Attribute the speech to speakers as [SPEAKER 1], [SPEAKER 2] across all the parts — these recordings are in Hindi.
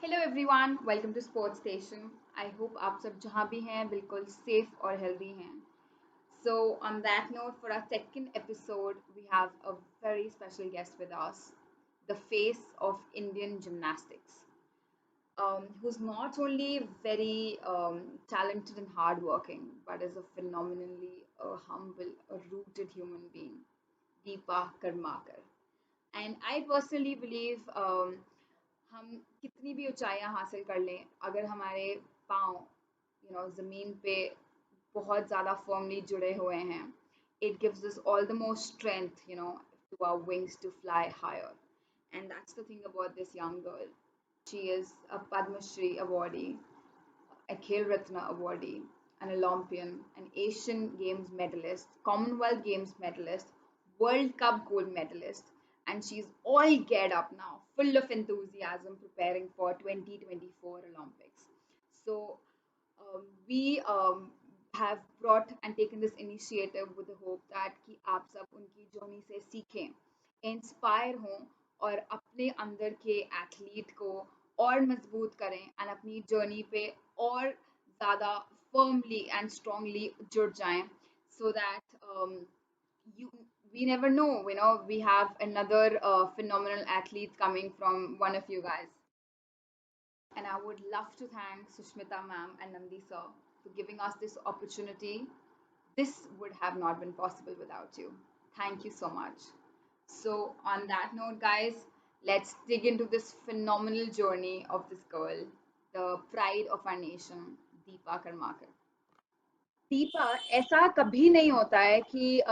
[SPEAKER 1] Hello everyone, welcome to Sports Station. I hope आप सब जहाँ भी हैं बिल्कुल सेफ और हेल्दी हैं। So on that note, for our second episode, we have a very special guest with us, the face of Indian gymnastics, who's not only very talented and hardworking, but is a phenomenally humble, a rooted human being, Deepa Karmakar. And I personally believe हम कितनी भी ऊंचाइयां हासिल कर लें, अगर हमारे पाँव ज़मीन पे बहुत ज़्यादा फर्मली जुड़े हुए हैं, it gives us all the more strength, to our wings to fly higher. And that's the thing about this young girl. She is a Padma Shri awardee, a Khel Ratna awardee, an Olympian, an Asian Games medalist, Commonwealth Games medalist, World Cup gold medalist, and she's all geared up now, full of enthusiasm, preparing for 2024 Olympics. So we have brought and taken this initiative with the hope that कि आप सब उनकी जर्नी से सीखें, इंस्पायर हों और अपने अंदर के एथलीट को और मजबूत करें एंड अपनी जर्नी पे और ज़्यादा फर्मली एंड स्ट्रांगली जुड़ जाएं so that you we never know, we have another phenomenal athlete coming from one of you guys. And I would love to thank Sushmita ma'am and Nandi sir for giving us this opportunity. This would have not been possible without you. Thank you so much. So, on that note, guys, let's dig into this phenomenal journey of this girl, the pride of our nation, Deepa Karmakar. Deepa, ऐसा कभी नहीं होता है कि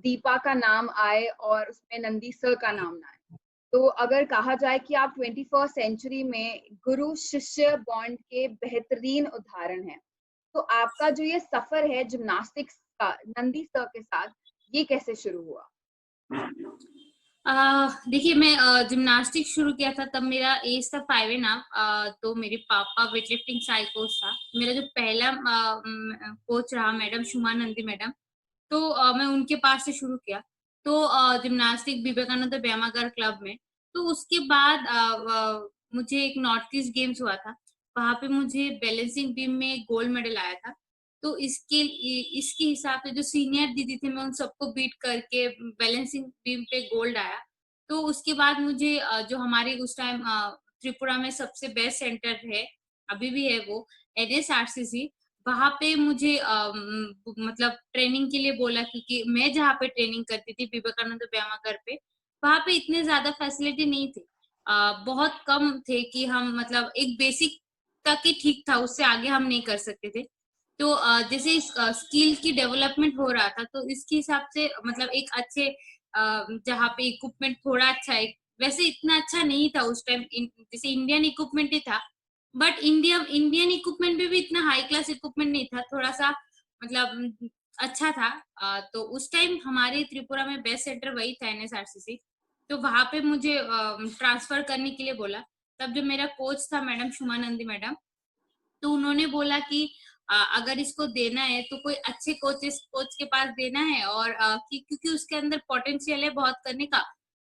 [SPEAKER 1] दीपा का नाम आए और उसमें नंदी सर का नाम ना आए। तो अगर कहा जाए कि आप 21st सेंचुरी में गुरु शिष्य बॉन्ड के बेहतरीन उदाहरण हैं, तो आपका जो ये सफर है जिम्नास्टिक्स का नंदी सर के साथ, ये कैसे शुरू हुआ?
[SPEAKER 2] देखिए, मैं जिम्नास्टिक शुरू किया था तब मेरा एज था 5 एंड हाफ। तो मेरे पापा वेट लिफ्टिंग साइड कोच था। मेरा जो पहला कोच रहा मैडम शुमा नंदी मैडम, तो मैं उनके पास से शुरू किया। तो जिम्नास्टिक विवेकानंद व्यायामागार क्लब में। तो उसके बाद मुझे एक नॉर्थ ईस्ट गेम्स हुआ था, वहां पे मुझे बैलेंसिंग बीम में गोल्ड मेडल आया था। तो इसके हिसाब से जो सीनियर दीदी थे, मैं उन सबको बीट करके बैलेंसिंग बीम पे गोल्ड आया। तो उसके बाद मुझे जो हमारे उस टाइम त्रिपुरा में सबसे बेस्ट सेंटर है, अभी भी है, वो NSRCC। वहां पे मुझे मतलब ट्रेनिंग के लिए बोला, क्योंकि मैं जहाँ पे ट्रेनिंग करती थी विवेकानंद व्यायामागार पे, वहां पे इतने ज्यादा फैसिलिटी नहीं थे। बहुत कम थे कि हम मतलब एक बेसिक तक ही ठीक था, उससे आगे हम नहीं कर सकते थे। तो जैसे स्किल की डेवलपमेंट हो रहा था, तो इसके हिसाब से मतलब एक अच्छे जहाँ पे इक्विपमेंट थोड़ा अच्छा है, वैसे इतना अच्छा नहीं था उस टाइम, जैसे इंडियन इक्विपमेंट ही था, बट इंडियन इक्विपमेंट भी इतना हाई क्लास इक्विपमेंट नहीं था, थोड़ा सा मतलब अच्छा था। तो उस टाइम हमारे त्रिपुरा में बेस्ट सेंटर वही था, NSRCC। तो वहां पे मुझे ट्रांसफर करने के लिए बोला। तब जो मेरा कोच था मैडम शुमानंदी मैडम, तो उन्होंने बोला कि अगर इसको देना है तो कोई अच्छे कोच के पास देना है, और क्योंकि उसके अंदर पोटेंशियल है बहुत करने का,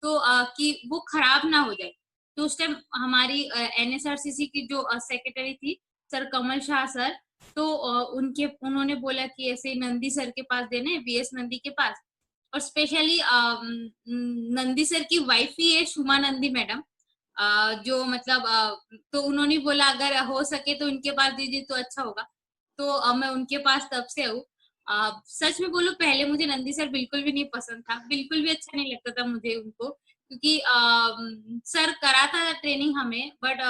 [SPEAKER 2] तो कि वो खराब ना हो जाए। तो उस टाइम हमारी NSRCC की जो सेक्रेटरी थी, सर कमल शाह सर, तो उन्होंने बोला कि ऐसे नंदी सर के पास देना है, VS नंदी के पास। और स्पेशली नंदी सर की वाइफ ही है शुमा नंदी मैडम, जो मतलब तो उन्होंने बोला अगर हो सके तो उनके पास दीजिए तो अच्छा होगा। तो मैं उनके पास तब से हूँ। सच में बोलूं, पहले मुझे नंदी सर बिल्कुल भी नहीं पसंद था, बिल्कुल भी अच्छा नहीं लगता था मुझे उनको, क्योंकि सर कराता था ट्रेनिंग हमें, बट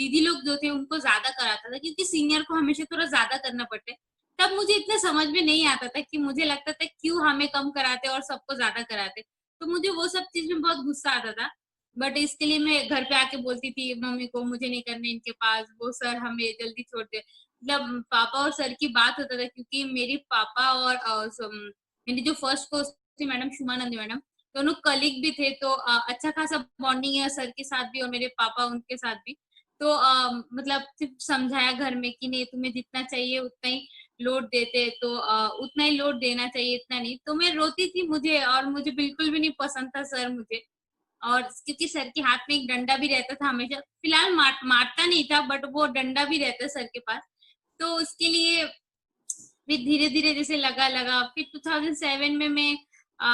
[SPEAKER 2] दीदी लोग जो थे उनको ज्यादा कराता था, क्योंकि सीनियर को हमेशा थोड़ा ज्यादा करना पड़ता है। तब मुझे इतना समझ में नहीं आता था, कि मुझे लगता था क्यों हमें कम कराते और सबको ज्यादा कराते। तो मुझे वो सब चीज में बहुत गुस्सा आता था। बट इसके लिए मैं घर पे आके बोलती थी मम्मी को, मुझे नहीं करने इनके पास, वो सर हमें जल्दी छोड़ दे। मतलब पापा और सर की बात होता था, क्योंकि मेरे पापा और मेरी जो फर्स्ट कोच थी मैडम शुमानंदी मैडम, दोनों कलीग भी थे। तो अच्छा खासा बॉन्डिंग है सर के साथ भी और मेरे पापा उनके साथ भी। तो मतलब सिर्फ समझाया घर में कि नहीं, तुम्हें जितना चाहिए उतना ही लोड देते, तो उतना ही लोड देना चाहिए, इतना नहीं। तो मैं रोती थी, मुझे बिल्कुल भी नहीं पसंद था सर मुझे। और क्योंकि सर के हाथ में एक डंडा भी रहता था हमेशा, फिलहाल मारता नहीं था बट वो डंडा भी रहता सर के पास। तो उसके लिए फिर धीरे धीरे जैसे लगा लगा फिर 2007 में मैं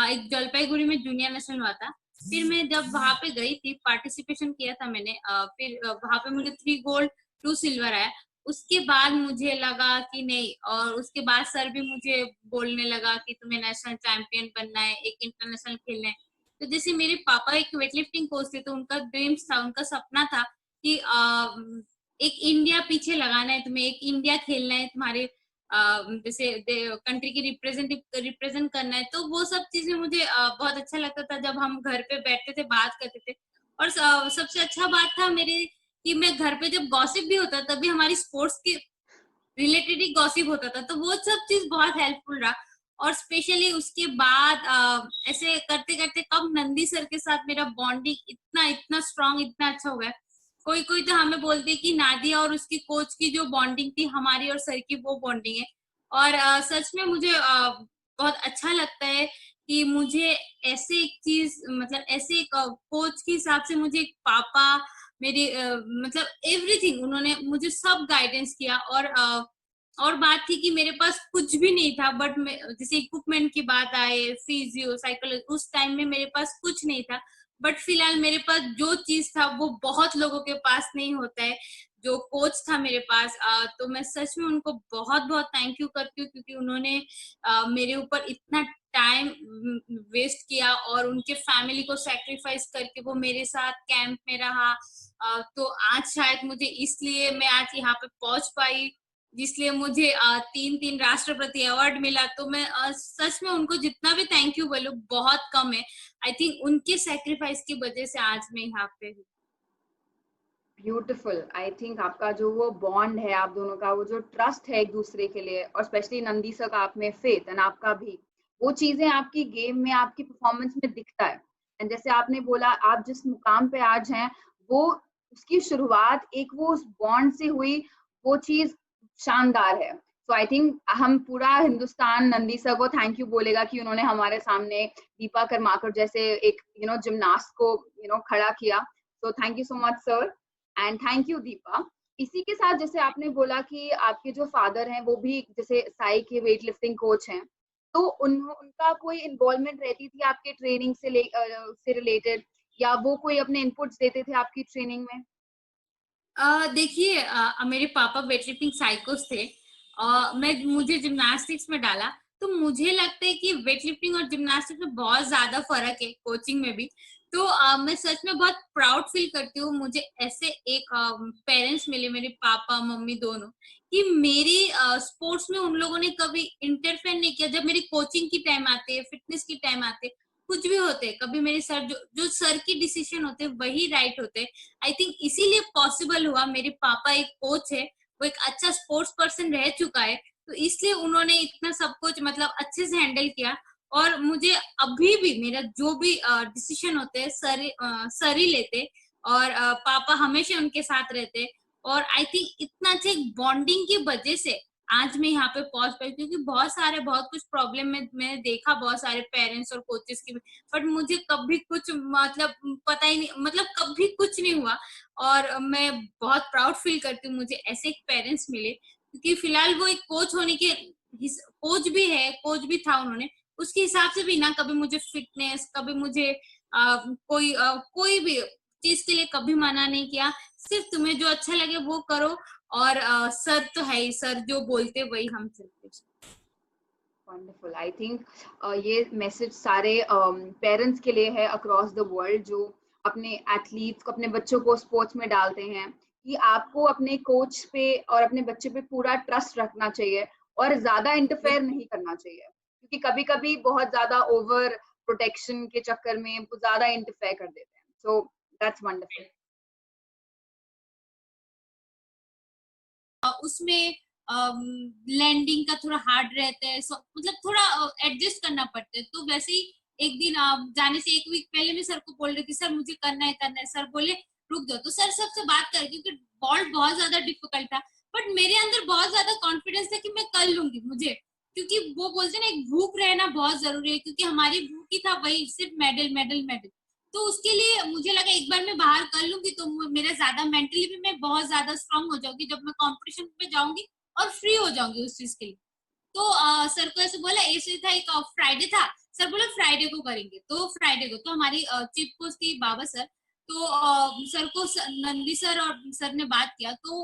[SPEAKER 2] एक जलपाईगुड़ी में जूनियर नेशनल हुआ था। फिर मैं जब वहां पे गई थी, पार्टिसिपेशन किया था मैंने, फिर वहां पे मुझे 3 गोल्ड 2 सिल्वर आया। उसके बाद मुझे लगा कि नहीं, और उसके बाद सर भी मुझे बोलने लगा कि तुम्हें नेशनल चैंपियन बनना है, एक इंटरनेशनल खेलना है। तो जैसे मेरे पापा एक वेटलिफ्टिंग कोच थे, तो उनका ड्रीम्स था, उनका सपना था कि एक इंडिया पीछे लगाना है तुम्हें, एक इंडिया खेलना है तुम्हारे, जैसे कंट्री की रिप्रेजेंट करना है। तो वो सब चीजें मुझे बहुत अच्छा लगता था जब हम घर पे बैठते थे बात करते थे। और सबसे अच्छा बात था मेरे कि मैं घर पे जब गॉसिप भी होता तभी हमारी स्पोर्ट्स के रिलेटेड ही गॉसिप होता था, तो वो सब चीज बहुत हेल्पफुल रहा। और स्पेशली उसके बाद ऐसे करते करते कब नंदी सर के साथ मेरा बॉन्डिंग इतना इतना स्ट्रांग, इतना अच्छा हो गया। कोई कोई तो हमें बोलते हैं कि नादिया और उसकी कोच की जो बॉन्डिंग थी हमारी और सर की वो बॉन्डिंग है। और सच में मुझे बहुत अच्छा लगता है कि मुझे ऐसे एक चीज, मतलब ऐसे एक कोच के हिसाब से मुझे एक पापा मेरी मतलब एवरीथिंग, उन्होंने मुझे सब गाइडेंस किया। और बात थी कि मेरे पास कुछ भी नहीं था, बट मैं जैसे इक्विपमेंट की बात आए, फिजियो साइकोलॉजी, उस टाइम में मेरे पास कुछ नहीं था। बट फिलहाल मेरे पास जो चीज था वो बहुत लोगों के पास नहीं होता है, जो कोच था मेरे पास। तो मैं सच में उनको बहुत बहुत थैंक यू करती हूँ, क्योंकि उन्होंने मेरे ऊपर इतना टाइम वेस्ट किया और उनके फैमिली को सेक्रीफाइस करके वो मेरे साथ कैंप में रहा। तो आज शायद मुझे, इसलिए मैं आज यहाँ पे पहुंच पाई, जिसलिए मुझे 3 राष्ट्रपति अवार्ड मिला। तो मैं सच में उनको जितना भी थैंक यू बोलूं बहुत कम है। आई थिंक उनके सेक्रीफाइस की वजह से आज मैं यहाँ पे हूँ।
[SPEAKER 1] ब्यूटीफुल। आई थिंक आपका जो वो बॉन्ड है आप दोनों का, वो जो ट्रस्ट है एक दूसरे के लिए, और स्पेशली नंदी सर का आप में फेथ एंड आपका भी, वो चीजें आपकी गेम में, आपकी परफॉर्मेंस में दिखता है। एंड जैसे आपने बोला, आप जिस मुकाम पे आज हैं, वो उसकी शुरुआत एक वो उस बॉन्ड से हुई, वो चीज शानदार है। सो आई थिंक हम पूरा हिंदुस्तान नंदी सर को थैंक यू बोलेगा कि उन्होंने हमारे सामने दीपा कर्माकर जैसे एक जिमनास्ट को खड़ा किया। So thank you so much sir, and thank you Deepa. इसी के साथ जैसे आपने बोला कि आपके जो फादर हैं वो भी जैसे साई के वेट लिफ्टिंग कोच हैं, तो उनका कोई इन्वॉल्वमेंट रहती थी आपके ट्रेनिंग से रिलेटेड, या वो कोई अपने इनपुट्स देते थे आपकी ट्रेनिंग में?
[SPEAKER 2] देखिए, मेरे पापा वेटलिफ्टिंग साइकोस थे। मुझे जिम्नास्टिक्स में डाला, तो मुझे लगता है कि वेटलिफ्टिंग और जिम्नास्टिक्स में बहुत ज्यादा फर्क है, कोचिंग में भी। तो मैं सच में बहुत प्राउड फील करती हूँ, मुझे ऐसे एक पेरेंट्स मिले, मेरे पापा मम्मी दोनों, कि मेरी स्पोर्ट्स में उन लोगों ने कभी इंटरफेयर नहीं किया। जब मेरी कोचिंग की टाइम आते, फिटनेस की टाइम आते, कुछ भी होते, कभी मेरे सर जो सर की डिसीजन होते वही राइट होते। आई थिंक इसीलिए पॉसिबल हुआ। मेरे पापा एक कोच है, वो एक अच्छा स्पोर्ट्स पर्सन रह चुका है, तो इसलिए उन्होंने इतना सब कुछ मतलब अच्छे से हैंडल किया। और मुझे अभी भी मेरा जो भी डिसीजन होते हैं सर ही लेते, और पापा हमेशा उनके साथ रहते। और आई थिंक इतना अच्छे बॉन्डिंग की वजह से आज मैं यहाँ पे पहुंच पाई, क्योंकि बहुत कुछ प्रॉब्लम में मैंने देखा बहुत सारे पेरेंट्स और कोचेस की, बट मुझे कभी कुछ मतलब पता ही नहीं, मतलब कभी कुछ नहीं हुआ। और मैं बहुत प्राउड फील करती हूँ मुझे ऐसे एक पेरेंट्स मिले, क्योंकि फिलहाल वो एक कोच होने के, कोच भी है, कोच भी था उन्होंने, उसके हिसाब से भी ना कभी मुझे फिटनेस, कभी मुझे कोई भी चीज के लिए कभी मना नहीं किया। सिर्फ तुम्हें जो अच्छा लगे वो करो, और सर तो है ही, सर जो बोलते वही हम चलते।
[SPEAKER 1] वंडरफुल। आई थिंक ये मैसेज सारे पेरेंट्स के लिए है अक्रॉस द वर्ल्ड, जो अपने एथलीट्स को, अपने बच्चों को स्पोर्ट्स में डालते हैं, कि आपको अपने कोच पे और अपने बच्चे पे पूरा ट्रस्ट रखना चाहिए और ज्यादा इंटरफेयर नहीं करना चाहिए, क्योंकि कभी कभी बहुत ज्यादा ओवर प्रोटेक्शन के चक्कर में वो ज्यादा इंटरफेयर कर देते हैं। So that's wonderful.
[SPEAKER 2] उसमें लैंडिंग का थोड़ा हार्ड रहता है, मतलब थोड़ा एडजस्ट करना पड़ता है। तो वैसे ही एक दिन जाने से एक वीक पहले मैं सर को बोल रही थी, सर मुझे करना है करना है। सर बोले रुक जाओ। तो सर सबसे बात कर, क्योंकि बॉल्ट बहुत ज्यादा डिफिकल्ट था, बट मेरे अंदर बहुत ज्यादा कॉन्फिडेंस था कि मैं कर लूंगी। मुझे, क्योंकि वो बोलते ना एक भूख रहना बहुत जरूरी है, क्योंकि हमारी भूख ही था वही, सिर्फ मेडल मेडल मेडल। तो उसके लिए मुझे लगा एक बार मैं बाहर कर लूंगी तो मेरा ज्यादा मेंटली भी मैं बहुत ज्यादा स्ट्रांग हो जाऊंगी जब मैं कंपटीशन पे जाऊंगी, और फ्री हो जाऊंगी उस चीज के लिए। तो सर को ऐसे बोला, ऐसे था एक फ्राइडे था, सर बोला फ्राइडे को करेंगे, तो फ्राइडे को तो हमारी चीफ कोच थी बाबा सर। तो सर को नंदी सर और सर ने बात किया, तो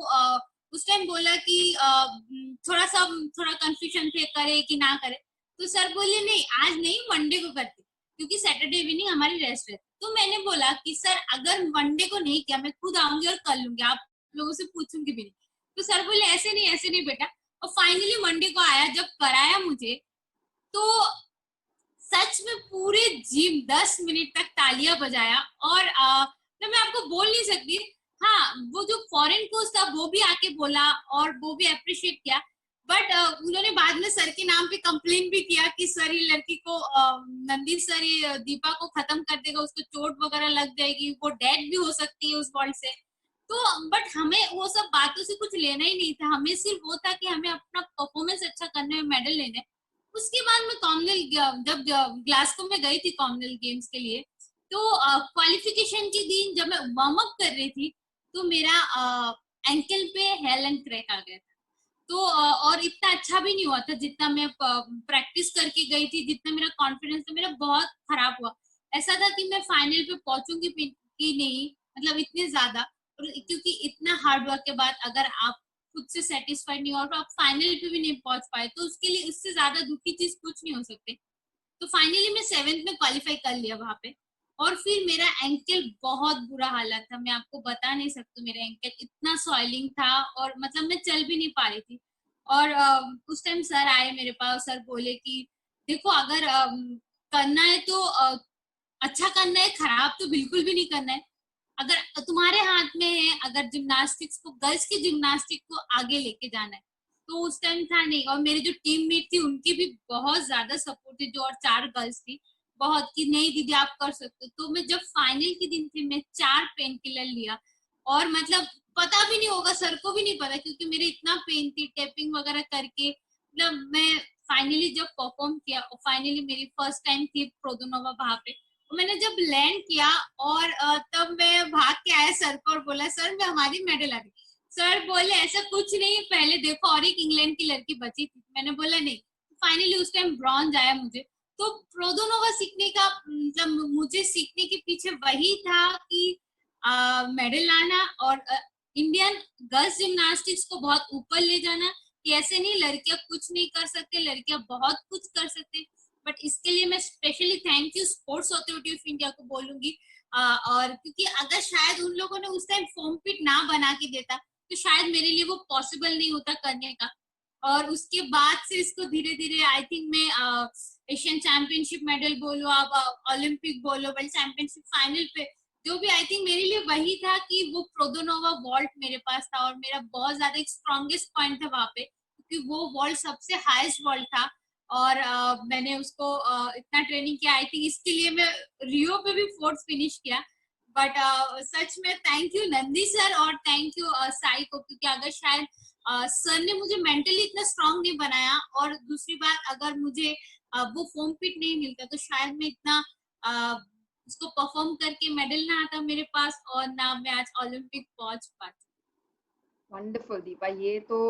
[SPEAKER 2] उस टाइम बोला कि थोड़ा कंफ्यूजन थे, करे कि ना करे। तो सर बोले नहीं आज नहीं, मंडे को करते, क्योंकि सैटरडे इवनिंग हमारी रेस्ट रहती। तो मैंने बोला कि सर अगर मंडे को नहीं किया मैं खुद आऊंगी और कर लूंगी, आप लोगों से पूछूंगी भी नहीं। तो सर बोले ऐसे नहीं बेटा। और फाइनली मंडे को आया, जब कराया मुझे, तो सच में पूरे जिम 10 मिनट तक तालियां बजाया। और तो मैं आपको बोल नहीं सकती। हाँ, वो जो फॉरेन कोच था वो भी आके बोला और वो भी अप्रिशिएट किया, बट उन्होंने बाद में सर के नाम पे कंप्लेन भी किया कि सर ये लड़की को नंदी सर ये दीपा को खत्म कर देगा, उसको चोट वगैरह लग जाएगी, वो डेड भी हो सकती है उस बॉल से। तो बट हमें वो सब बातों से कुछ लेना ही नहीं था, हमें सिर्फ वो था कि हमें अपना परफॉर्मेंस अच्छा करना है, मेडल लेना है। उसके बाद मैं कॉमनवेल्थ जब ग्लासगो में गई थी कॉमनवेल्थ गेम्स के लिए, तो क्वालिफिकेशन के दिन जब मैं वार्म अप कर रही थी, तो मेरा एंकल पे हेल एंड क्रैक आ गया था। तो और इतना अच्छा भी नहीं हुआ था जितना मैं प्रैक्टिस करके गई थी, जितना मेरा कॉन्फिडेंस था मेरा बहुत खराब हुआ। ऐसा था कि मैं फाइनल पे पहुंचूंगी कि नहीं, मतलब इतने ज्यादा। क्योंकि इतना हार्ड वर्क के बाद अगर आप खुद से सेटिस्फाइड नहीं हो और आप फाइनल पे भी नहीं पहुंच पाए, तो उसके लिए उससे ज्यादा दुखी चीज कुछ नहीं हो सकती। तो फाइनली मैं 7th में क्वालिफाई कर लिया वहां पे। और फिर मेरा एंकल बहुत बुरा हालत था, मैं आपको बता नहीं सकती, मेरा एंकल इतना सॉइलिंग था और मतलब मैं चल भी नहीं पा रही थी। और उस टाइम सर आए मेरे पास, सर बोले कि देखो अगर करना है तो अच्छा करना है, खराब तो बिल्कुल भी नहीं करना है। अगर तुम्हारे हाथ में है, अगर जिम्नास्टिक्स को, गर्ल्स की जिम्नास्टिक को आगे लेके जाना है, तो उस टाइम था नहीं। और मेरी जो टीममेट थी उनकी भी बहुत ज्यादा सपोर्ट थी, जो और 4 गर्ल्स थी, बहुत कि नहीं दीदी आप कर सकते हो। तो मैं जब फाइनल के दिन थी, मैं 4 पेन किलर लिया, और मतलब पता भी नहीं होगा, सर को भी नहीं पता, क्योंकि मेरे इतना पेन थी टेपिंग वगैरह करके। मतलब मैं फाइनली जब परफॉर्म किया, और फाइनली मेरी फर्स्ट टाइम थी प्रोदोनोवा वहां पे, तो मैंने जब लैंड किया, और तब मैं भाग के आया सर को और बोला सर मैं हमारी मेडल आ गई। सर बोले ऐसा कुछ नहीं, पहले देखो और एक इंग्लैंड की लड़की बची थी। मैंने बोला नहीं। फाइनली उस टाइम ब्रॉन्ज आया मुझे। तो प्रोदोनोवा सीखने का मतलब मुझे सीखने के पीछे वही था कि मेडल लाना, और इंडियन गर्ल्स जिम्नास्टिक्स को बहुत ऊपर ले जाना, कि ऐसे नहीं लड़कियां कुछ नहीं कर सकते, लड़कियां बहुत कुछ कर सकते। बट इसके लिए मैं specially thank you sports authority of India को बोलूंगी। और क्योंकि अगर शायद उन लोगों ने उस टाइम फॉर्म फिट ना बना के देता, तो शायद मेरे लिए वो पॉसिबल नहीं होता करने का। और उसके बाद से इसको धीरे धीरे आई थिंक मैं एशियन चैंपियनशिप मेडल बोलो, आप ओलंपिक बोलो, वर्ल्ड चैंपियनशिप फाइनल पे, जो भी आई थिंक मेरे लिए वही था कि वो प्रोदोनोवा वॉल्ट मेरे पास था, और मेरा बहुत ज्यादा एक स्ट्रॉन्गेस्ट पॉइंट था वहां पे, क्योंकि वो वॉल्ट सबसे हाईएस्ट वॉल्ट था। और मैंने उसको इतना ट्रेनिंग किया, आई थिंक इसके लिए मैं रियो पे भी 4th फिनिश किया। बट सच में थैंक यू नंदी सर और थैंक यू साई को, क्योंकि अगर शायद सर ने मुझे मेंटली इतना स्ट्रांग नहीं बनाया, और दूसरी बात अगर मुझे वो फॉर्म फिट नहीं मिलता, तो शायद मैं इतना उसको परफॉर्म करके मेडल ना आता मेरे पास, और ना मैं आज ओलंपिक पहुंच पाती।
[SPEAKER 1] वंडरफुल दीपा, ये तो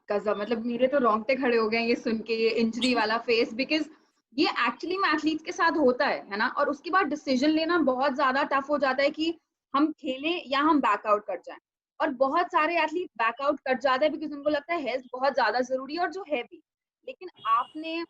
[SPEAKER 1] गजब, मतलब मेरे तो रोंगटे खड़े हो गए हैं ये सुन के, ये इंजरी वाला फेस, बिकॉज ये एक्चुअली में एथलीट्स के साथ होता है ना। और उसके बाद डिसीजन लेना बहुत ज्यादा टफ हो जाता है कि हम खेलें या हम बैकआउट कर जाएं। और बहुत सारे एथलीट बैकआउट कर जाते हैं बिकॉज उनको लगता है हेल्थ बहुत ज्यादा जरूरी है, और जो है भी। लेकिन आपने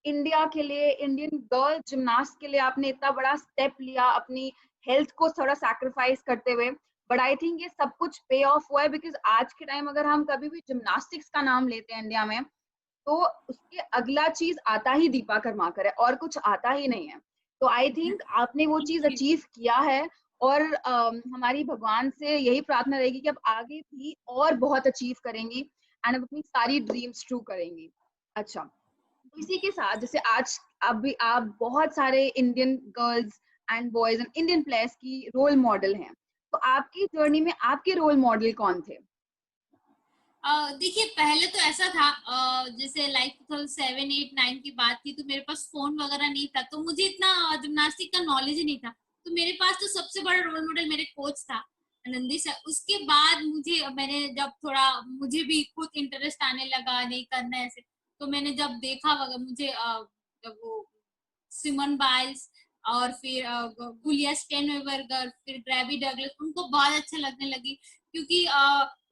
[SPEAKER 1] इंडिया के लिए, इंडियन गर्ल जिमनास्ट के लिए आपने इतना बड़ा स्टेप लिया, अपनी हेल्थ को थोड़ा सैक्रिफाइस करते हुए। बट आई थिंक ये सब कुछ पे ऑफ हुआ है, बिकॉज आज के टाइम अगर हम कभी भी जिमनास्टिक्स का नाम लेते हैं इंडिया में, तो उसके अगला चीज आता ही दीपा कर्माकर है, और कुछ आता ही नहीं है। तो आई थिंक आपने वो चीज अचीव किया है। और हमारी भगवान से यही प्रार्थना रहेगी कि आप आगे भी और बहुत अचीव करेंगी, एंड अपनी सारी ड्रीम्स ट्रू करेंगी। अच्छा, तो इसी के साथ जैसे आज अभी आप बहुत सारे Indian girls and boys and Indian players की रोल मॉडल हैं, तो आपकी जर्नी में आपके रोल मॉडल कौन थे?
[SPEAKER 2] देखिए पहले तो ऐसा था, जैसे लाइक 2007, 8, 9 की बात थी, तो मेरे पास फोन वगैरह नहीं था, तो मुझे इतना जिम्नास्टिक का नॉलेज ही नहीं था। तो मेरे पास तो सबसे बड़ा रोल मॉडल मेरे कोच था नंदी सर। उसके बाद मैंने जब थोड़ा मुझे भी खुद इंटरेस्ट आने लगा नहीं करना है ऐसे, तो मैंने जब देखा मुझे जब वो सिमन बाइल्स और फिर गुलिया स्टेनबर्गर, फिर ग्रेवी डगलस, उनको बहुत अच्छा लगने लगी, क्योंकि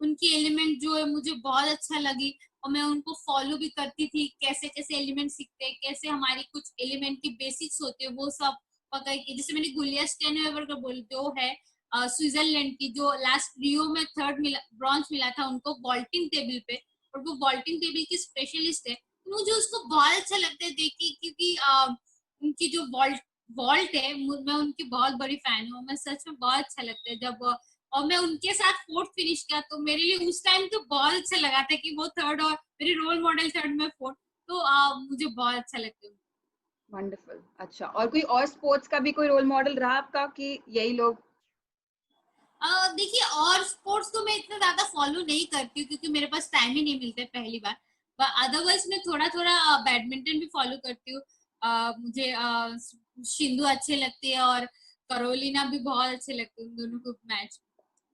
[SPEAKER 2] उनकी एलिमेंट जो है मुझे बहुत अच्छा लगी, और मैं उनको फॉलो भी करती थी, कैसे कैसे एलिमेंट सीखते हैं, कैसे हमारी कुछ एलिमेंट की बेसिक्स होते हैं वो सब पकड़ के। जैसे मैंने गुलिया स्टेनबर्गर बोल जो है स्विट्जरलैंड की, जो लास्ट रियो में थर्ड मिला, ब्रॉन्ज मिला था उनको वॉल्टिंग टेबल पे, और वो वॉल्टिंग टेबल की स्पेशलिस्ट है। तो मुझे उसको बहुत अच्छा लगता है देख के, क्योंकि उनकी जो वॉल्ट है, मैं उनकी बहुत बड़ी फैन हूँ, मैं सच में बहुत अच्छा लगता है जब और मैं उनके साथ फोर्थ फिनिश किया, तो मेरे लिए उस टाइम तो बहुत अच्छा लगा था कि वो थर्ड और मेरी रोल मॉडल थर्ड में फोर्थ, तो मुझे बहुत अच्छा लगता है।
[SPEAKER 1] वंडरफुल। अच्छा, और कोई और स्पोर्ट्स का भी कोई रोल मॉडल रहा आपका कि यही लोग?
[SPEAKER 2] देखिए, और स्पोर्ट्स तो मैं इतना ज्यादा फॉलो नहीं करती हूँ, क्योंकि मेरे पास टाइम ही नहीं मिलता है पहली बार। अदरवाइज मैं थोड़ा थोड़ा बैडमिंटन भी फॉलो करती हूँ। मुझे सिंधु अच्छे लगती है और करोलिना भी बहुत अच्छे लगते हैं, उन दोनों को मैच।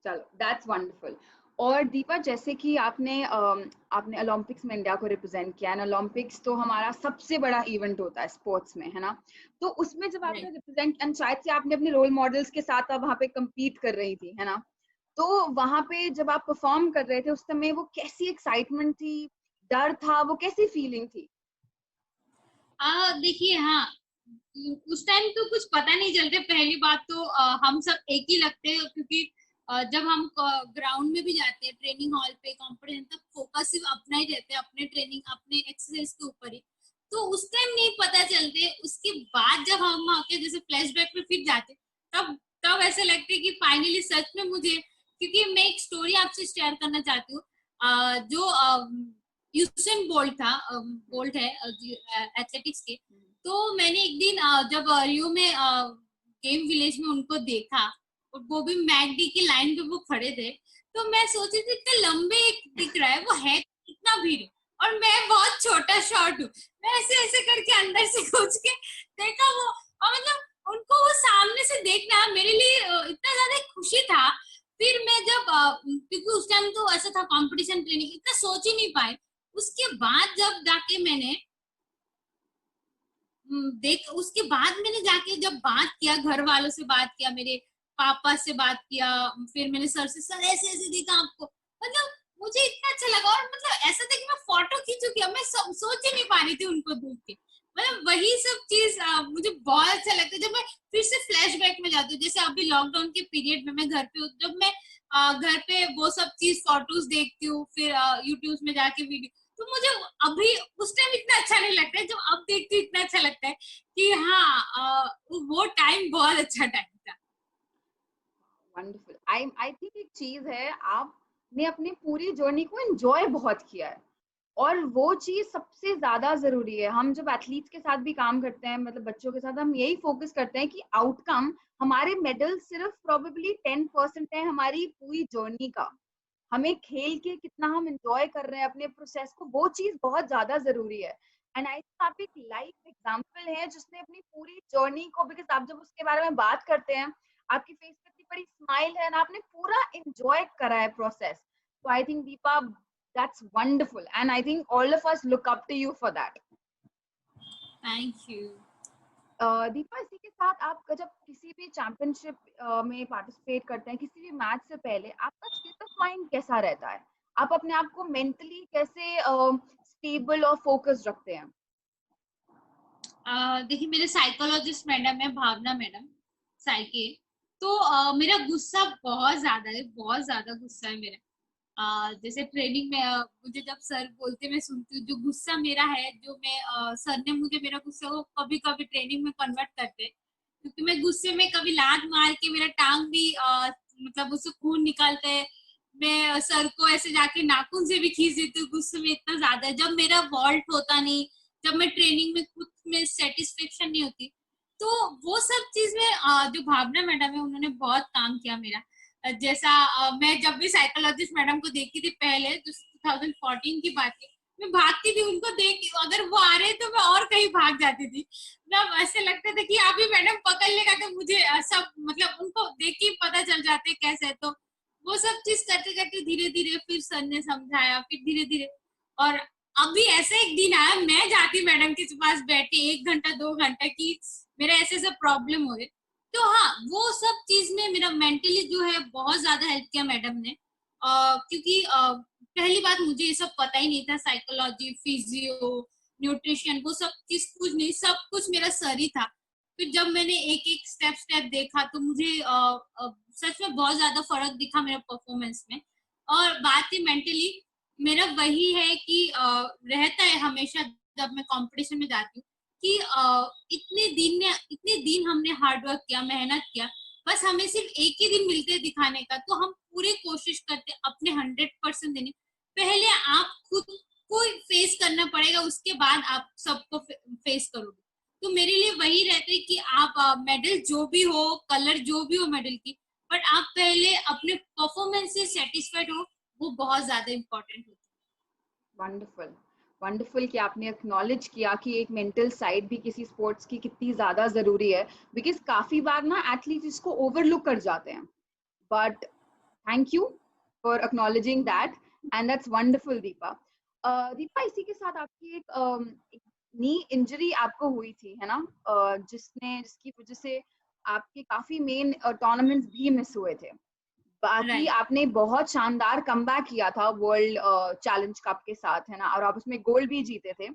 [SPEAKER 1] चलो, दैट्स वंडरफुल। और दीपा, जैसे कि आपने ओलंपिक्स में इंडिया को रिप्रेजेंट किया है। ओलंपिक्स तो हमारा सबसे बड़ा इवेंट होता है स्पोर्ट्स में, है ना? तो उसमें जब आपने
[SPEAKER 2] राइट।
[SPEAKER 1] रिप्रेजेंट, एंड शायद से आपने अपने रोल मॉडल्स के साथ वहां पे compete कर रही थी, है ना? तो वहां पे जब आप परफॉर्म कर रहे थे उस समय वो कैसी एक्साइटमेंट थी, डर था, वो कैसी फीलिंग थी?
[SPEAKER 2] देखिए, हाँ, उस टाइम तो कुछ पता नहीं चलते। पहली बात तो हम सब एक ही लगते हैं, क्योंकि जब हम ग्राउंड में भी जाते हैं, ट्रेनिंग हॉल पे कंपटीशन, तब फोकस सिर्फ अपना ही रहता है, अपने ट्रेनिंग अपने एक्सरसाइज के ऊपर ही। तो उस टाइम नहीं पता चलते। उसके बाद जब हम आके जैसे फ्लैशबैक में फिर जाते, तब तब ऐसे लगते कि फाइनली सच में मुझे, क्योंकि मैं एक स्टोरी आपसे शेयर करना चाहती हूँ। जो यूसेन बोल्ट था, बोल्ट है एथलेटिक्स के। तो मैंने एक दिन जब रियो में गेम विलेज में उनको देखा, और वो भी मैकडी की लाइन पे वो खड़े थे, तो मैं सोची थी इतने लंबे दिख रहा है, वो है इतना भीड़, और मैं बहुत छोटा शॉर्ट हूँ। मैं ऐसे ऐसे करके अंदर से घुस के देखा वो, और मतलब उनको वो सामने से देखना मेरे लिए इतना ज्यादा खुशी था। फिर मैं जब क्योंकि उस टाइम तो ऐसा था कंपटीशन ट्रेनिंग इतना सोच ही नहीं पाए। उसके बाद जब जाके मैंने देख उसके बाद मैंने जाके जब बात किया, घर वालों से बात किया, मेरे पापा से बात किया, फिर मैंने सर से, सर ऐसे ऐसे देखा आपको, मतलब मुझे इतना अच्छा लगा। और मतलब ऐसा था कि मैं फोटो खींचू क्या, मैं सोच ही नहीं पा रही थी उनको देख के। मतलब वही सब चीज मुझे बहुत अच्छा लगता है जब मैं फिर से फ्लैशबैक में जाती हूँ। जैसे अभी लॉकडाउन के पीरियड में मैं घर पे हूँ, जब मैं घर पे वो सब चीज फोटोज देखती हूँ, फिर यूट्यूब में जाके वीडियो, तो मुझे अभी उस टाइम इतना अच्छा नहीं लगता है, जब अब देखती हूँ इतना अच्छा लगता है कि हाँ, वो टाइम बहुत अच्छा टाइम था।
[SPEAKER 1] वंडरफुल। आई थिंक एक चीज है, आपने अपनी पूरी जर्नी को एंजॉय बहुत किया है, और वो चीज सबसे ज्यादा जरूरी है। हम जब एथलीट्स के साथ भी काम करते हैं, मतलब बच्चों के साथ, हम यही फोकस करते हैं कि आउटकम, हमारे मेडल सिर्फ प्रोबेबली 10% है हमारी पूरी जर्नी का। हमें खेल के कितना हम एंजॉय कर रहे हैं अपने प्रोसेस को, वो चीज बहुत ज्यादा जरूरी है। एंड आई थिंक आप एक लाइफ एग्जांपल है जिसने अपनी पूरी जर्नी को, बिकॉज आप जब उसके बारे में बात करते हैं, आपकी फेस पे इतनी बड़ी स्माइल है ना, आपने पूरा एंजॉय करा है प्रोसेस। तो I think Deepa, that's wonderful, and I think all of us look up to you for that.
[SPEAKER 2] Thank you.
[SPEAKER 1] Deepa, इसी के साथ आप जब किसी भी चैंपियनशिप में पार्टिसिपेट करते हैं, किसी भी मैच से पहले आपका स्टेट ऑफ माइंड कैसा रहता है? आप अपने आप को मेंटली कैसे स्टेबल और फोकस्ड रखते हैं?
[SPEAKER 2] देखिए, मेरे साइकोलॉजिस्ट मैडम है भावना मैडम, साइके। तो मेरा गुस्सा बहुत ज्यादा है, बहुत ज्यादा गुस्सा है मेरा। जैसे ट्रेनिंग में मुझे जब सर बोलते मैं सुनती हूँ, जो गुस्सा मेरा है, जो मैं सर ने मुझे मेरा गुस्सा को कभी कभी ट्रेनिंग में कन्वर्ट करते, क्योंकि मैं गुस्से में कभी लात मार के मेरा टांग भी मतलब उससे खून निकालता है। मैं सर को ऐसे जाके नाखून से भी खींच देती हूँ, गुस्से में इतना ज्यादा है। जब मेरा वॉल्ट होता नहीं, जब मैं ट्रेनिंग में खुद में सेटिस्फेक्शन नहीं होती, तो वो सब चीज में जो भावना मैडम है उन्होंने बहुत काम किया मेरा। जैसा मैं जब भी साइकोलॉजिस्ट मैडम को देखी थी पहले, जो 2014 की बात है, मैं भागती थी उनको देख, अगर वो आ रहे तो मैं और कहीं भाग जाती थी। मतलब ऐसे लगता था कि अभी मैडम पकड़ लेगा तो मुझे सब मतलब उनको देख के पता चल जाते कैसे है। तो वो सब चीज करते करते धीरे धीरे फिर सर ने समझाया, फिर धीरे धीरे। और अभी ऐसे एक दिन आया, मैं जाती मैडम के पास बैठी 1 घंटा 2 घंटा की मेरा ऐसे ऐसे प्रॉब्लम हो रहे। तो हाँ, वो सब चीज में मेरा मेंटली जो है बहुत ज्यादा हेल्प किया मैडम ने। क्योंकि पहली बात मुझे ये सब पता ही नहीं था, साइकोलॉजी, फिजियो, न्यूट्रिशन, वो सब चीज कुछ नहीं, सब कुछ मेरा सर ही था। फिर जब मैंने एक एक स्टेप स्टेप देखा तो मुझे सच में बहुत ज्यादा फर्क दिखा मेरा परफॉर्मेंस में। और बात ही मेंटली मेरा वही है कि रहता है हमेशा जब मैं कंपटीशन में जाती हूँ कि इतने दिन हमने हार्ड वर्क किया, मेहनत किया, बस हमें सिर्फ एक ही दिन मिलते हैं दिखाने का, तो हम पूरी कोशिश करते अपने 100% देने। पहले आप खुद को फेस करना पड़ेगा, उसके बाद आप सबको फेस करोगे। तो मेरे लिए वही रहता है कि आप मेडल जो भी हो, कलर जो भी हो मेडल की, बट आप पहले अपने परफॉर्मेंस से सेटिस्फाइड हो, वो बहुत ज्यादा इम्पोर्टेंट होता है।
[SPEAKER 1] वंडरफुल, वंडरफुल कि आपने एक्नॉलेज किया कि एक मेंटल साइड भी किसी स्पोर्ट्स की कितनी ज़्यादा ज़रूरी है, बिकॉज काफ़ी बार ना एथलीट इसको ओवरलुक कर जाते हैं। But thank you for acknowledging that, and that's wonderful Deepa. Deepa, इसी के साथ आपकी एक नी इंजरी आपको हुई थी, है ना? जिसकी वजह से आपके काफ़ी मेन टूर्नामेंट्स भी मिस हुए थे। बाकी
[SPEAKER 2] राइट।
[SPEAKER 1] आपने बहुत शानदार कमबैक किया था वर्ल्ड चैलेंज कप के साथ, है ना? और आप उसमें गोल्ड भी जीते थे।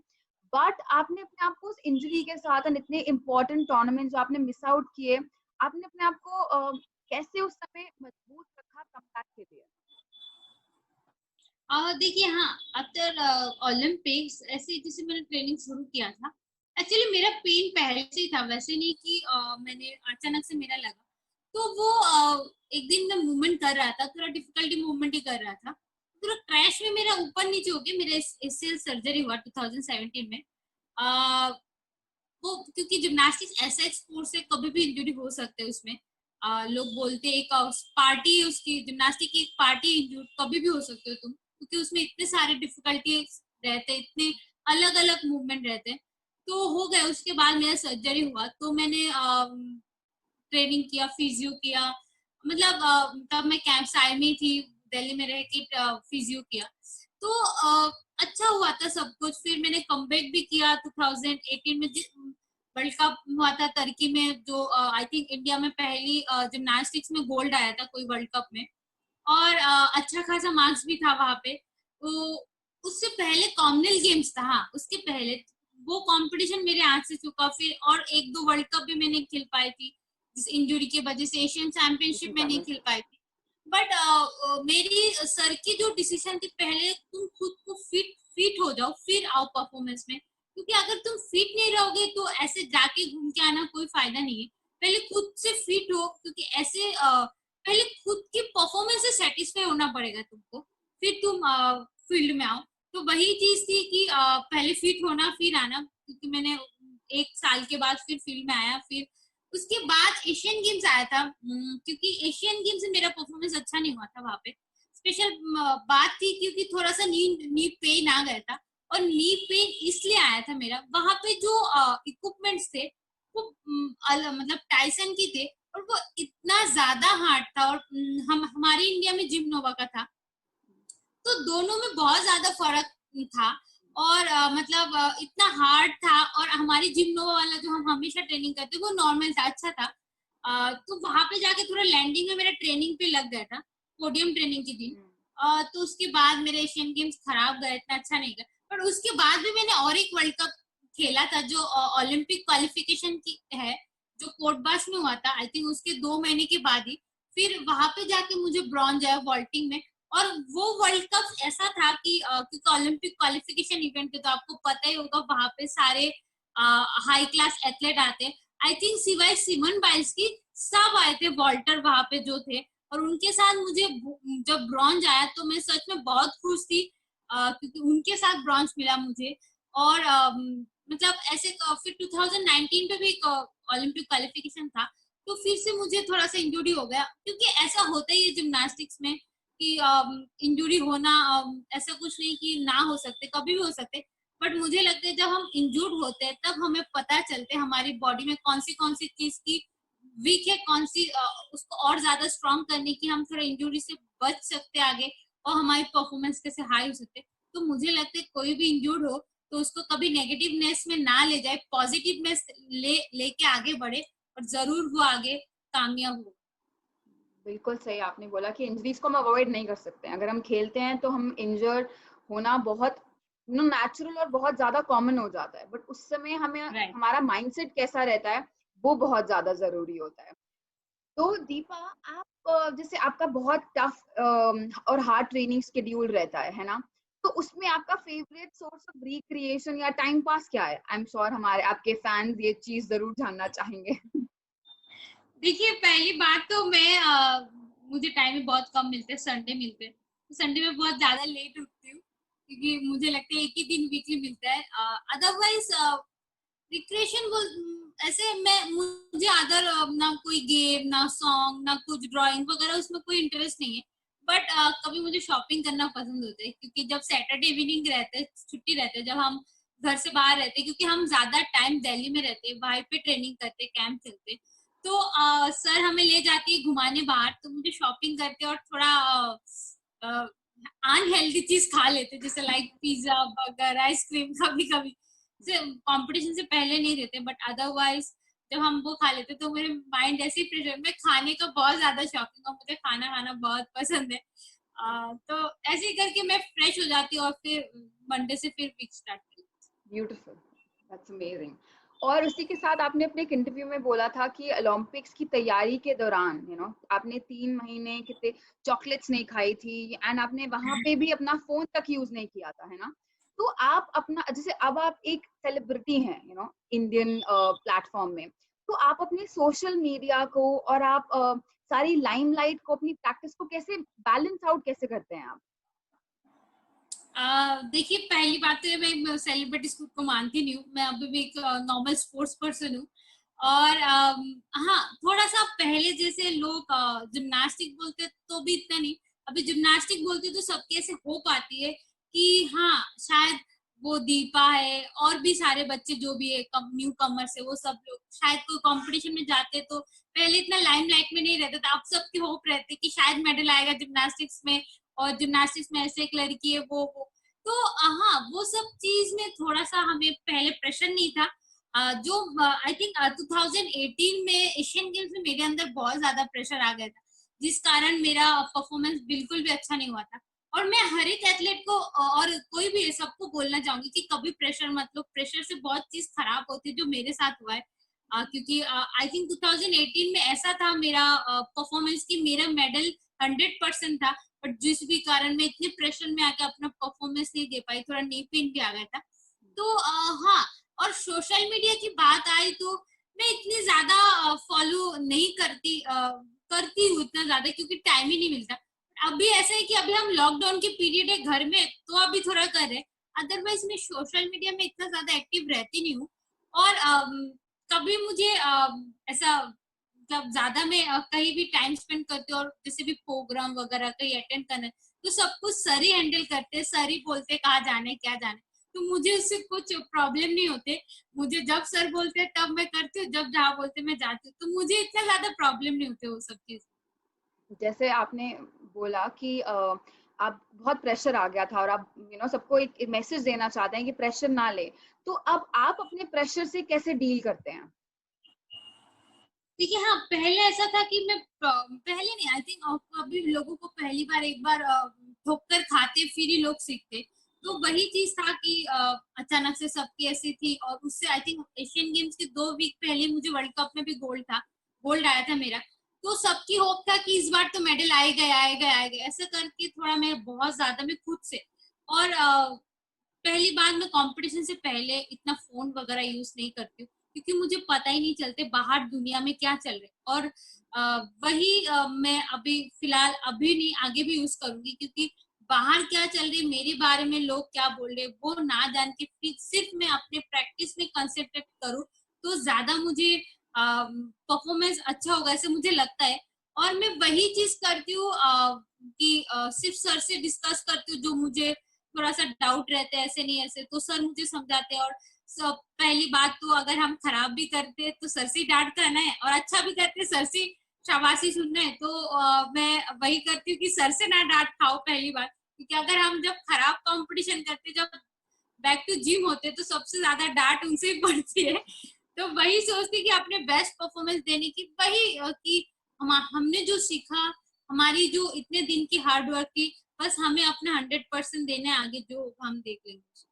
[SPEAKER 1] बट आपने अपने आप को उस इंजरी के साथ एंड इतने इम्पोर्टेंट टूर्नामेंट जो आपने मिस आउट किए, आपने अपने आप को कैसे उस समय मजबूत रखा कमबैक के लिए?
[SPEAKER 2] देखिए, हाँ, आफ्टर ओलंपिक्स ऐसे जैसे मैंने ट्रेनिंग शुरू किया था, एक्चुअली मेरा पेन पहले से ही था, वैसे नहीं कि मैंने अचानक से मेरा लगा। तो वो एक दिन मैं मूवमेंट कर रहा था, थोड़ा डिफिकल्टी मूवमेंट ही कर रहा था, पूरा क्रैश में मेरा ऊपर नीचे हो गया, मेरा एसीएल सर्जरी हुआ 2017 में। अ, वो क्योंकि जिम्नास्टिक्स ऐसा एक स्पोर्ट्स है, कभी भी इंजरी हो सकते हैं उसमें। लोग बोलते हैं एक पार्टी है उसकी, जिम्नास्टिक की एक पार्टी, इंजूर कभी भी हो सकते हो तुम, क्योंकि उसमें इतने सारे डिफिकल्टीज रहते हैं, इतने अलग अलग मूवमेंट रहते हैं। तो हो गए, उसके बाद मेरा सर्जरी हुआ, तो मैंने ट्रेनिंग किया, फिजियो किया, मतलब तब मैं कैंप साई में थी, दिल्ली में रह के फिजियो किया। तो अच्छा हुआ था सब कुछ। फिर मैंने कमबैक भी किया 2018 में, वर्ल्ड कप हुआ था तुर्की में, जो आई थिंक इंडिया में पहली जिम्नास्टिक्स में गोल्ड आया था कोई वर्ल्ड कप में। और अच्छा खासा मार्क्स भी था वहां पे। तो उससे पहले कॉमनवेल्थ गेम्स था, हाँ, उसके पहले वो कंपटीशन मेरे हाथ से चुका। फिर और एक दो वर्ल्ड कप भी मैंने खेल पाई थी, जिस इंजरी की वजह से एशियन चैंपियनशिप में नहीं खेल पाई थी। बट मेरी सर की जो डिसीजन थी, पहले तुम खुद को फिट फिट हो जाओ, फिर आओ परफॉर्मेंस में, क्योंकि अगर तुम फिट नहीं रहोगे तो ऐसे जाके घूम के आना कोई फायदा नहीं है। पहले खुद से फिट हो, क्योंकि ऐसे पहले खुद की परफॉर्मेंस से सेटिस्फाई होना पड़ेगा तुमको, फिर तुम फील्ड में आओ। तो वही चीज थी कि पहले फिट होना फिर आना, क्योंकि मैंने 1 साल के बाद फिर फील्ड में आया। फिर उसके बाद एशियन गेम्स आया था, क्योंकि एशियन गेम्स में मेरा परफॉर्मेंस अच्छा नहीं हुआ था वहां पे। स्पेशल बात थी क्योंकि थोड़ा सा नी पेन आ गया था, और नी पेन इसलिए आया था मेरा, वहां पे जो इक्विपमेंट्स थे वो मतलब टाइसन की थे, और वो इतना ज्यादा हार्ड था। और हम हमारे इंडिया में जिम नोवा का था, तो दोनों में बहुत ज्यादा फर्क था। और मतलब इतना हार्ड था, और हमारी जिम नोवा वाला जो हम हमेशा ट्रेनिंग करते वो नॉर्मल था, अच्छा था। तो वहां पे जाके थोड़ा लैंडिंग में मेरा ट्रेनिंग पे लग गया था, पोडियम ट्रेनिंग के दिन। तो उसके बाद मेरे एशियन गेम्स खराब गए, इतना अच्छा नहीं गया। पर उसके बाद भी मैंने और एक वर्ल्ड कप खेला था, जो ओलंपिक क्वालिफिकेशन की है, जो कोटबास में हुआ था, आई थिंक उसके 2 महीने के बाद ही। फिर वहां पे जाके मुझे ब्रॉन्ज आया वॉल्टिंग में। और वो वर्ल्ड कप ऐसा था कि क्योंकि ओलंपिक क्वालिफिकेशन इवेंट है, तो आपको पता ही होगा वहां पे सारे हाई क्लास एथलेट आते हैं। आई थिंक सिवाय सिमन बाइल्स की सब आए थे वॉल्टर वहां पे जो थे। और उनके साथ मुझे जब ब्रॉन्ज आया तो मैं सच में बहुत खुश थी, क्योंकि उनके साथ ब्रॉन्ज मिला मुझे। और मतलब ऐसे फिर 2019 पे भी ओलंपिक क्वालिफिकेशन था, तो फिर से मुझे थोड़ा सा इंजरी हो गया, क्योंकि ऐसा होता ही है जिम्नास्टिक्स में। कि इंजुरी होना ऐसा कुछ नहीं कि ना हो सकते, कभी भी हो सकते। बट मुझे लगता है जब हम इंजूर्ड होते हैं तब हमें पता चलते हैं हमारी बॉडी में कौन सी चीज की वीक है, कौन सी उसको और ज्यादा स्ट्रॉन्ग करने की हम थोड़ा इंजुरी से बच सकते हैं आगे, और हमारी परफॉर्मेंस कैसे हाई हो सकते हैं। तो मुझे लगता है कोई भी इंजूर्ड हो तो उसको कभी नेगेटिवनेस में ना ले जाए, पॉजिटिवनेस लेके आगे बढ़े, और जरूर वो आगे कामयाब हो।
[SPEAKER 1] बिल्कुल सही आपने बोला कि इंजरीज को हम अवॉइड नहीं कर सकते। अगर हम खेलते हैं तो हम इंजर्ड होना बहुत नेचुरल और बहुत ज्यादा कॉमन हो जाता है, बट उस समय हमें
[SPEAKER 2] राइट।
[SPEAKER 1] हमारा माइंडसेट कैसा रहता है वो बहुत ज्यादा जरूरी होता है। तो दीपा, आप जैसे आपका बहुत टफ और हार्ड ट्रेनिंग शेड्यूल रहता है ना, तो उसमें आपका फेवरेट सोर्स ऑफ रिक्रिएशन या टाइम पास क्या है? आई एम श्योर हमारे आपके फैंस ये चीज जरूर जानना चाहेंगे।
[SPEAKER 2] देखिए पहली बात तो मैं मुझे टाइम भी बहुत कम मिलते हैं, संडे मिलते हैं, तो संडे में बहुत ज्यादा लेट उठती हूँ, क्योंकि मुझे लगता है एक ही दिन वीकली मिलता है। अदरवाइज रिक्रिएशन वो ऐसे मैं मुझे अदर ना कोई गेम, ना सॉन्ग, ना कुछ ड्राइंग वगैरह उसमें कोई इंटरेस्ट नहीं है। बट कभी मुझे शॉपिंग करना पसंद होता है, क्योंकि जब सैटरडे इवनिंग रहते हैं, छुट्टी रहते हैं, जब हम घर से बाहर रहते हैं, क्योंकि हम ज्यादा टाइम दिल्ली में रहते हैं, वहीं पे ट्रेनिंग करते हैं, कैंप चलते हैं, तो सर हमें ले जाती है घुमाने बाहर, तो मुझे शॉपिंग करके और थोड़ा अनहेल्दी चीज खा लेते हैं, जैसे लाइक पिज्जा, बर्गर, आइसक्रीम, कभी कभी कंपटीशन से पहले नहीं देते, बट अदरवाइज जब हम वो खा लेते तो मेरे माइंड ऐसे ही प्रेशर में खाने का बहुत ज्यादा शौकीन है, मुझे खाना खाना बहुत पसंद है। तो ऐसे ही करके मैं फ्रेश हो जाती हूँ, और फिर मंडे से फिर वीक स्टार्ट करती
[SPEAKER 1] ब्यूटीफुल, दैट्स अमेजिंग। और उसी के साथ आपने अपने एक इंटरव्यू में बोला था कि ओलंपिक्स की तैयारी के दौरान आपने 3 महीने कितने चॉकलेट्स नहीं खाई थी, एंड आपने वहां पे भी अपना फोन तक यूज नहीं किया था, है ना? तो आप अपना, जैसे अब आप एक सेलिब्रिटी हैं इंडियन प्लेटफॉर्म में, तो आप अपने सोशल मीडिया को और आप सारी लाइमलाइट को, अपनी प्रैक्टिस को कैसे बैलेंस आउट कैसे करते हैं आप?
[SPEAKER 2] देखिए पहली बात तो मैं सेलिब्रिटीज खुद को मानती नहीं हूँ, मैं अभी भी एक नॉर्मल स्पोर्ट्स पर्सन हूँ। और हाँ, थोड़ा सा पहले जैसे लोग जिम्नास्टिक बोलते तो भी इतना नहीं, अभी जिम्नास्टिक बोलते तो सबके ऐसे होप आती है कि हाँ शायद वो दीपा है और भी सारे बच्चे जो भी है न्यू कमर्स है, वो सब लोग शायद कोई कंपटीशन में जाते, तो पहले इतना लाइमलाइट में नहीं रहता था, अब सबके होप रहते कि शायद मेडल आएगा जिम्नास्टिक्स में, और जिम्नास्टिक्स में ऐसे एक लड़की है वो। तो हाँ, वो सब चीज में थोड़ा सा हमें पहले प्रेशर नहीं था। जो आई थिंक 2018 में एशियन गेम्स में मेरे अंदर बहुत ज्यादा प्रेशर आ गया था, जिस कारण मेरा परफॉर्मेंस बिल्कुल भी अच्छा नहीं हुआ था। और मैं हर एक एथलीट को और कोई भी है सबको बोलना चाहूंगी कि कभी प्रेशर मत लो, प्रेशर से बहुत चीज खराब होती है, जो मेरे साथ हुआ है। क्योंकि आई थिंक 2018 में ऐसा था मेरा परफॉर्मेंस की मेरा मेडल 100% था, बट जिस भी कारण मैं इतने प्रेशर में आके अपना परफॉर्मेंस नहीं दे पाई, थोड़ा नी पेन भी आ गया था। तो हाँ, और सोशल मीडिया की बात आई तो मैं इतनी ज्यादा फॉलो नहीं करती हूँ इतना ज्यादा, क्योंकि टाइम ही नहीं मिलता। अभी ऐसा है कि अभी हम लॉकडाउन के पीरियड है घर में, तो अभी थोड़ा कर रहे, अदरवाइज मैं सोशल मीडिया में इतना ज्यादा एक्टिव रहती नहीं हूँ। और कभी मुझे ऐसा मतलब ज्यादा मैं कहीं भी टाइम स्पेंड करती हूँ, और जैसे भी प्रोग्राम वगैरह कहीं अटेंड करना है, तो सब कुछ सर ही हैंडल करते हैं, सर ही बोलते हैं कहाँ जाना है क्या जाना है, तो मुझे उससे कुछ प्रॉब्लम नहीं होते। मुझे जब सर बोलते हैं तब मैं करती हूँ, जब जहाँ बोलते मैं जाती हूँ, तो मुझे इतना ज्यादा प्रॉब्लम नहीं होते वो सब चीज।
[SPEAKER 1] जैसे आपने बोला कि आप बहुत प्रेशर आ गया था और आप सबको एक मैसेज देना चाहते हैं कि प्रेशर ना ले, तो अब आप अपने प्रेशर से कैसे डील करते हैं?
[SPEAKER 2] देखिए हाँ, पहले ऐसा था कि मैं पहले नहीं, आई थिंक अभी लोगों को पहली बार एक बार ठोकर खाते फिर ही लोग सीखते, तो वही चीज था कि अचानक से सबकी ऐसी थी, और उससे आई थिंक एशियन गेम्स के 2 वीक पहले मुझे वर्ल्ड कप में भी गोल्ड आया था मेरा। तो सबकी होप था कि इस बार तो मेडल आएगा आएगा आएगा, ऐसा करके थोड़ा मैं बहुत ज्यादा मैं खुद से, और पहली बार मैं कंपटीशन से पहले इतना फोन वगैरह यूज नहीं करती हूँ, क्योंकि मुझे पता ही नहीं चलते बाहर दुनिया में क्या चल रहा है। और वही मैं अभी फिलहाल अभी नहीं, आगे भी यूज करूंगी, क्योंकि बाहर क्या चल रही है, मेरे बारे में लोग क्या बोल रहे हैं, वो ना जान के सिर्फ मैं अपने प्रैक्टिस में कंसेंट्रेट करूँ, तो ज्यादा मुझे परफॉर्मेंस अच्छा होगा ऐसे मुझे लगता है। और मैं वही चीज करती हूँ कि सिर्फ सर से डिस्कस करती हूँ जो मुझे थोड़ा सा डाउट रहता है, ऐसे नहीं ऐसे, तो सर मुझे समझाते हैं। और सब पहली बात तो अगर हम खराब भी करते हैं तो सर से डांट खाना है, और अच्छा भी करते हैं सर से शाबाशी सुनना है। तो मैं वही करती हूँ कि सर से ना डांट खाओ पहली बात, क्योंकि अगर हम जब खराब कंपटीशन करते, जब बैक टू जिम होते, तो सबसे ज्यादा डांट उनसे ही पड़ती है। तो वही सोचती कि अपने बेस्ट परफॉर्मेंस देने की, वही कि हमने जो सीखा, हमारी जो इतने दिन की हार्ड वर्क की, बस हमें अपने 100% देने, आगे जो हम देख लेंगे।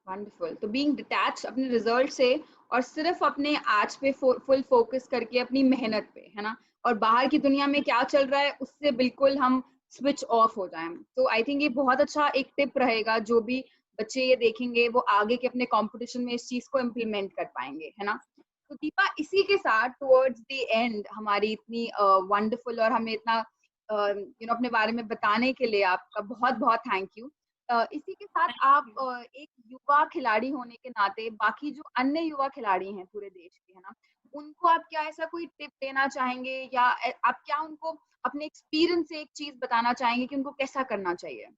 [SPEAKER 1] वंडरफुल। तो बीइंग डिटैच अपने रिजल्ट से और सिर्फ अपने आज पे फुल फोकस करके अपनी मेहनत पे, है ना, और बाहर की दुनिया में क्या चल रहा है उससे बिल्कुल हम स्विच ऑफ हो जाएं। तो आई थिंक ये बहुत अच्छा एक टिप रहेगा, जो भी बच्चे ये देखेंगे वो आगे के अपने कंपटीशन में इस चीज को इम्प्लीमेंट कर पाएंगे, है ना। तो दीपा, इसी के साथ टुवर्ड्स द एंड हमारी इतनी वंडरफुल और हमें इतना अपने बारे में बताने के लिए आपका बहुत बहुत थैंक यू। इसी के साथ आप एक युवा खिलाड़ी होने के नाते बाकी जो अन्य युवा खिलाड़ी हैं पूरे देश के, है ना, उनको आप क्या ऐसा कोई टिप देना चाहेंगे, या आप क्या उनको अपने एक्सपीरियंस से एक चीज बताना चाहेंगे कि उनको कैसा करना चाहिए?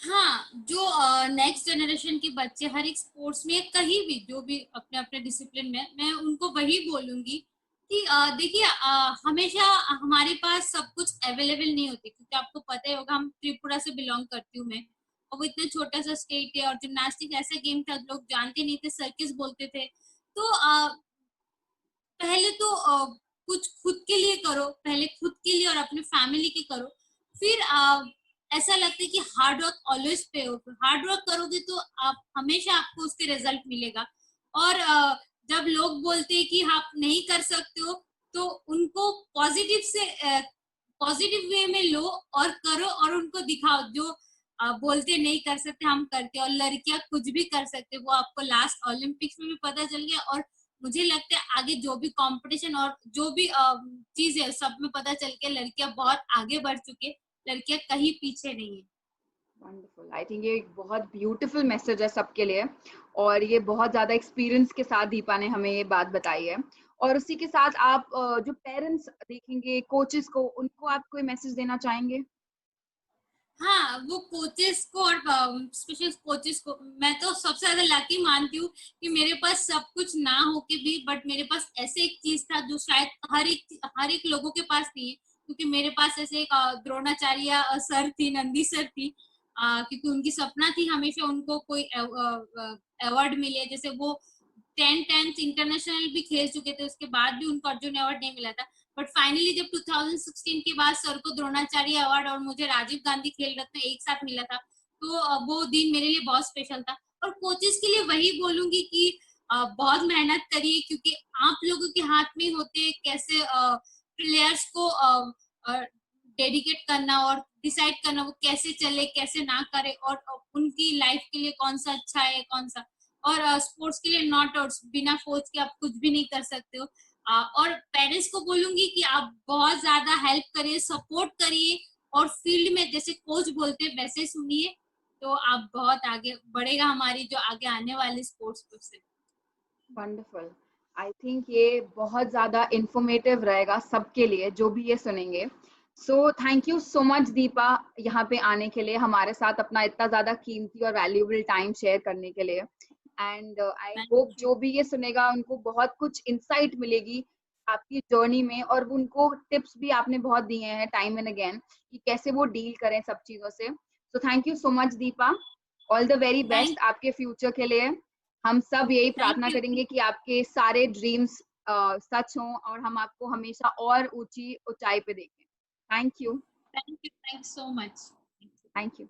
[SPEAKER 2] हाँ, जो नेक्स्ट जनरेशन के बच्चे हर एक स्पोर्ट्स में, कहीं भी जो भी अपने अपने डिसिप्लिन में, मैं उनको वही बोलूंगी कि देखिए, हमेशा हमारे पास सब कुछ अवेलेबल नहीं होती, क्योंकि आपको पता ही होगा, हम त्रिपुरा से बिलोंग करती हूँ मैं, और वो इतना छोटा सा स्टेट है, और जिम्नास्टिक ऐसा गेम था लोग जानते नहीं थे, सर्किस बोलते थे। तो पहले तो कुछ खुद के लिए करो, पहले खुद के लिए और अपने फैमिली के करो, फिर ऐसा लगता है कि हार्ड वर्क ऑलवेज पे ऑफ। हार्ड वर्क करोगे तो आप हमेशा आपको उसके रिजल्ट मिलेगा। और जब लोग बोलते हैं कि आप नहीं कर सकते हो, तो उनको पॉजिटिव से पॉजिटिव वे में लो और करो, और उनको दिखाओ जो बोलते नहीं कर सकते हम करके, और लड़कियां कुछ भी कर सकते, वो आपको लास्ट ओलंपिक्स में भी पता चल गया। और मुझे लगता है आगे जो भी कंपटीशन और जो भी चीज है, सब में पता चल के लड़कियां बहुत आगे बढ़ चुकी है, लड़कियां कहीं पीछे नहीं है।
[SPEAKER 1] वंडरफुल। आई थिंक ये एक बहुत ब्यूटीफुल मैसेज है सबके लिए, और ये बहुत ज्यादा एक्सपीरियंस के साथ दीपा ने हमें ये बात बताई है। और उसी के साथ आप जो पेरेंट्स देखेंगे कोचेस को, उनको आप कोई मैसेज देना चाहेंगे?
[SPEAKER 2] हाँ, वो कोचेस को और स्पेशल कोचेस को मैं तो सबसे ज्यादा लकी मानती हूँ कि मेरे पास सब कुछ ना हो के भी, बट मेरे पास ऐसे एक चीज था जो शायद हर एक लोगों के पास नहीं है। क्योंकि मेरे पास ऐसे एक द्रोणाचार्य सर थी, नंदी सर थी, क्योंकि उनकी सपना थी हमेशा उनको कोई अवार्ड मिले। जैसे वो 10 इंटरनेशनल भी खेल चुके थे, उसके बाद भी उनको अर्जुन अवार्ड नहीं मिला था। बट फाइनली जब 2016 के बाद सर को द्रोणाचार्य अवार्ड और मुझे राजीव गांधी खेल रत्न एक साथ मिला था, तो वो दिन मेरे लिए बहुत स्पेशल था। और कोचेस के लिए वही बोलूंगी कि बहुत मेहनत करिए, क्योंकि आप लोगों के हाथ में होते कैसे प्लेयर्स को डेडिकेट करना और डिसाइड करना वो कैसे चले कैसे ना करे, और उनकी लाइफ के लिए कौन सा अच्छा है कौन सा। और स्पोर्ट्स के लिए नॉट आउट, बिना कोच के आप कुछ भी नहीं कर सकते हो। और पेरेंट्स को बोलूंगी कि आप बहुत ज्यादा हेल्प करिए, सपोर्ट करिए, और फील्ड में जैसे कोच बोलते हैं वैसे सुनिए, तो आप बहुत आगे बढ़ेगा हमारी जो आगे आने वाली स्पोर्ट्स से।
[SPEAKER 1] वंडरफुल। आई थिंक ये बहुत ज़्यादा इंफॉर्मेटिव रहेगा सबके लिए जो भी ये सुनेंगे। So thank you so much Deepa, यहाँ पे आने के लिए, हमारे साथ अपना इतना ज़्यादा कीमती और वैल्यूएबल टाइम शेयर करने के लिए। And I
[SPEAKER 2] thank
[SPEAKER 1] hope
[SPEAKER 2] you.
[SPEAKER 1] जो भी ये सुनेगा उनको बहुत कुछ इंसाइट मिलेगी आपकी जर्नी में, और उनको टिप्स भी आपने बहुत दिए हैं टाइम एंड अगेन कि कैसे वो डील करें सब चीज़ों से। So thank you so much Deepa. All the very best
[SPEAKER 2] thank
[SPEAKER 1] आपके फ्यूचर के लिए। हम सब यही
[SPEAKER 2] थैंक
[SPEAKER 1] प्रार्थना
[SPEAKER 2] यू।
[SPEAKER 1] करेंगे कि आपके सारे ड्रीम्स सच हों और हम आपको हमेशा और ऊंची ऊंचाई पे देखें। Thank you.
[SPEAKER 2] Thank you so much.
[SPEAKER 1] Thank you.